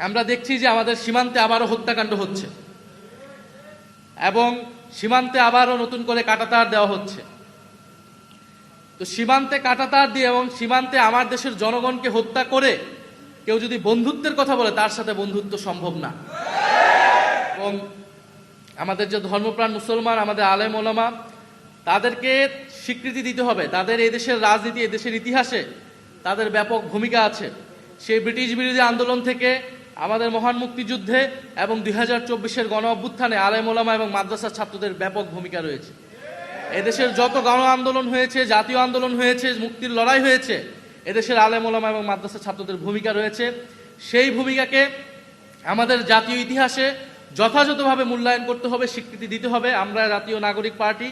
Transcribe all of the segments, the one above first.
আমরা দেখছি যে আমাদের সীমান্তে আবারও হত্যাকাণ্ড হচ্ছে এবং সীমান্তে আবারও নতুন করে কাঁটাতার দেওয়া হচ্ছে। তো সীমান্তে কাঁটাতার দিয়ে এবং সীমান্তে আমার দেশের জনগণকে হত্যা করে কেউ যদি বন্ধুত্বের কথা বলে তার সাথে বন্ধুত্ব সম্ভব না। এবং আমাদের যে ধর্মপ্রাণ মুসলমান, আমাদের আলেম ওলামা, তাদেরকে স্বীকৃতি দিতে হবে। তাদের এই দেশের রাজনীতি, এই দেশের ইতিহাসে তাদের ব্যাপক ভূমিকা আছে। সেই ব্রিটিশ বিরোধী আন্দোলন থেকে আমাদের মহান মুক্তিযুদ্ধে এবং 2024-এর গণ অভ্যুত্থানে আলেম ওলামা এবং মাদ্রাসার ছাত্রদের ব্যাপক ভূমিকা রয়েছে। এদেশের যত গণ আন্দোলন হয়েছে, জাতীয় আন্দোলন হয়েছে, মুক্তির লড়াই হয়েছে, এদেশের আলেম ওলামা এবং মাদ্রাসার ছাত্রদের ভূমিকা রয়েছে। সেই ভূমিকাকে আমাদের জাতীয় ইতিহাসে যথাযথভাবে মূল্যায়ন করতে হবে, স্বীকৃতি দিতে হবে। আমরা জাতীয় নাগরিক পার্টি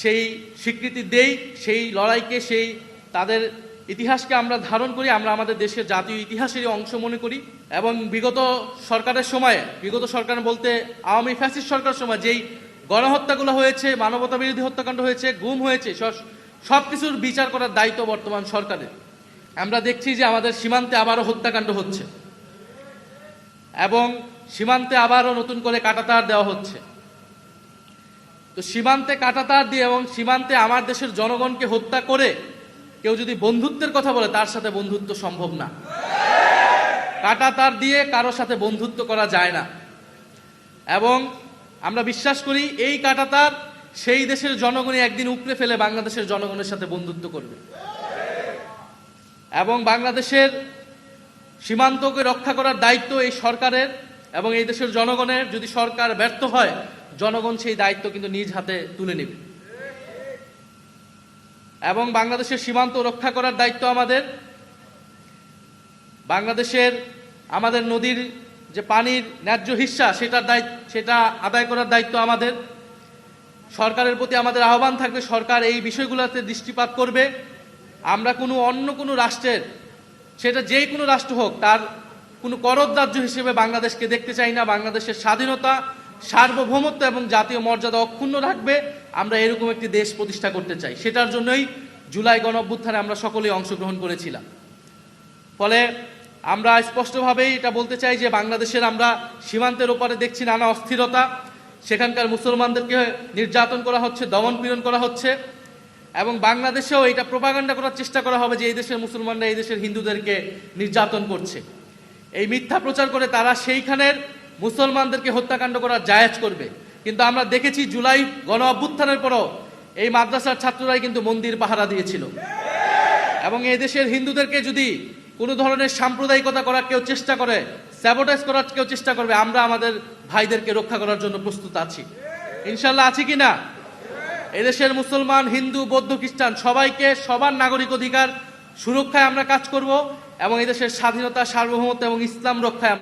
সেই স্বীকৃতি দেই, সেই লড়াইকে, সেই তাদের ইতিহাসকে আমরা ধারণ করি, আমরা আমাদের দেশের জাতীয় ইতিহাসেরই অংশ মনে করি। এবং বিগত সরকারের সময়ে, বিগত সরকার বলতে আওয়ামী ফ্যাসিস্ট সরকারের সময় যেই গণহত্যাগুলো হয়েছে, মানবতা বিরোধী হত্যাকাণ্ড হয়েছে, গুম হয়েছে, সব কিছুর বিচার করার দায়িত্ব বর্তমান সরকারের। আমরা দেখছি যে আমাদের সীমান্তে আবারও হত্যাকাণ্ড হচ্ছে এবং সীমান্তে আবারও নতুন করে কাঁটাতার দেওয়া হচ্ছে। তো সীমান্তে কাঁটাতার দিয়ে এবং সীমান্তে আমার দেশের জনগণকে হত্যা করে কেউ যদি বন্ধুত্বের কথা বলে তার সাথে বন্ধুত্ব সম্ভব না। কাঁটাতার দিয়ে কারোর সাথে বন্ধুত্ব করা যায় না। এবং আমরা বিশ্বাস করি এই কাঁটাতার সেই দেশের জনগণই একদিন উপড়ে ফেলে বাংলাদেশের জনগণের সাথে বন্ধুত্ব করবে। এবং বাংলাদেশের সীমান্তকে রক্ষা করার দায়িত্ব এই সরকারের এবং এই দেশের জনগণের। যদি সরকার ব্যর্থ হয়, জনগণ সেই দায়িত্ব কিন্তু নিজ হাতে তুলে নেবে। এবং বাংলাদেশের সীমান্ত রক্ষা করার দায়িত্ব আমাদের। বাংলাদেশের আমাদের নদীর যে পানির ন্যায্য হিস্সা সেটা আদায় করার দায়িত্ব আমাদের। সরকারের প্রতি আমাদের আহ্বান থাকবে, সরকার এই বিষয়গুলোতে দৃষ্টিপাত করবে। আমরা অন্য কোনো রাষ্ট্রের, সেটা যেই কোনো রাষ্ট্র হোক, তার কোনো করদার্য হিসেবে বাংলাদেশকে দেখতে চাই না। বাংলাদেশের স্বাধীনতা, সার্বভৌমত্ব এবং জাতীয় মর্যাদা অক্ষুণ্ণ রাখবে, আমরা এরকম একটি দেশ প্রতিষ্ঠা করতে চাই। সেটার জন্যই জুলাই গণ অভ্যুত্থানে আমরা সকলেই অংশগ্রহণ করেছিলাম। ফলে আমরা স্পষ্টভাবেই এটা বলতে চাই যে বাংলাদেশের আমরা সীমান্তের ওপারে দেখছি নানা অস্থিরতা, সেখানকার মুসলমানদেরকে নির্যাতন করা হচ্ছে, দমন পীড়ন করা হচ্ছে। এবং বাংলাদেশেও এটা প্রোপাগান্ডা করার চেষ্টা করা হবে যে এই দেশের মুসলমানরা এই দেশের হিন্দুদেরকে নির্যাতন করছে। এই মিথ্যা প্রচার করে তারা সেইখানের মুসলমানদেরকে হত্যাকাণ্ড করার জায়েজ করবে। কিন্তু আমরা দেখেছি জুলাই গণ অভ্যুত্থানের পরও এই মাদ্রাসার ছাত্ররাই কিন্তু মন্দির পাহারা দিয়েছিল। এবং এই দেশের হিন্দুদেরকে যদি কোনো ধরনের সাম্প্রদায়িকতা করার কেউ চেষ্টা করে, স্যাবোটেজ করার কেউ চেষ্টা করবে, আমরা আমাদের ভাইদেরকে রক্ষা করার জন্য প্রস্তুত আছি। ইনশাল্লাহ আছি কি না? এদেশের মুসলমান, হিন্দু, বৌদ্ধ, খ্রিস্টান সবাইকে সবার নাগরিক অধিকার সুরক্ষায় আমরা কাজ করব এবং এদেশের স্বাধীনতা, সার্বভৌমত্ব এবং ইসলাম রক্ষায়